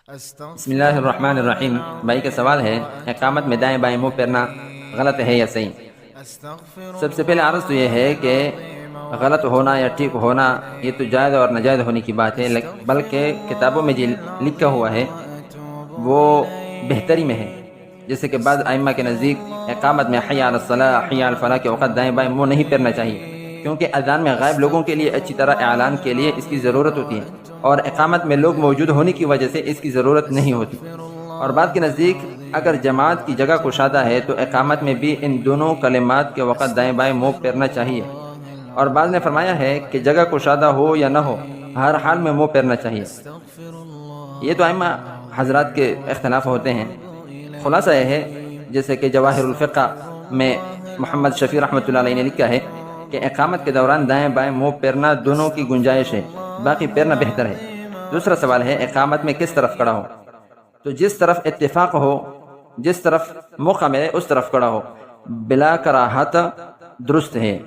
بسم اللہ الرحمن الرحیم۔ بھائی کا سوال ہے، اقامت میں دائیں بائیں منہ پھیرنا غلط ہے یا صحیح؟ سب سے پہلے عرض تو یہ ہے کہ غلط ہونا یا ٹھیک ہونا یہ تو جائز اور ناجائز ہونے کی بات ہے، بلکہ کتابوں میں جو لکھا ہوا ہے وہ بہتری میں ہے۔ جیسے کہ بعض ائمہ کے نزدیک اقامت میں حی علی الصلاح حی علی الفلاح کے وقت دائیں بائیں منہ نہیں پھیرنا چاہیے، کیونکہ اذان میں غائب لوگوں کے لیے اچھی طرح اعلان کے لیے اس کی ضرورت ہوتی ہے، اور اقامت میں لوگ موجود ہونے کی وجہ سے اس کی ضرورت نہیں ہوتی۔ اور بعض کے نزدیک اگر جماعت کی جگہ کشادہ ہے تو اقامت میں بھی ان دونوں کلمات کے وقت دائیں بائیں منہ پھیرنا چاہیے، اور بعض نے فرمایا ہے کہ جگہ کشادہ ہو یا نہ ہو ہر حال میں منہ پھیرنا چاہیے۔ یہ تو ائمہ حضرات کے اختلاف ہوتے ہیں۔ خلاصہ یہ ہے، جیسے کہ جواہر الفقہ میں محمد شفیع رحمۃ اللہ علیہ نے لکھا ہے کہ اقامت کے دوران دائیں بائیں منہ پھیرنا دونوں کی گنجائش ہے، باقی پھیرنا بہتر ہے۔ دوسرا سوال ہے، اقامت میں کس طرف کھڑا ہو؟ تو جس طرف اتفاق ہو، جس طرف موقع ملے اس طرف کھڑا ہو، بلا کراہت درست ہے۔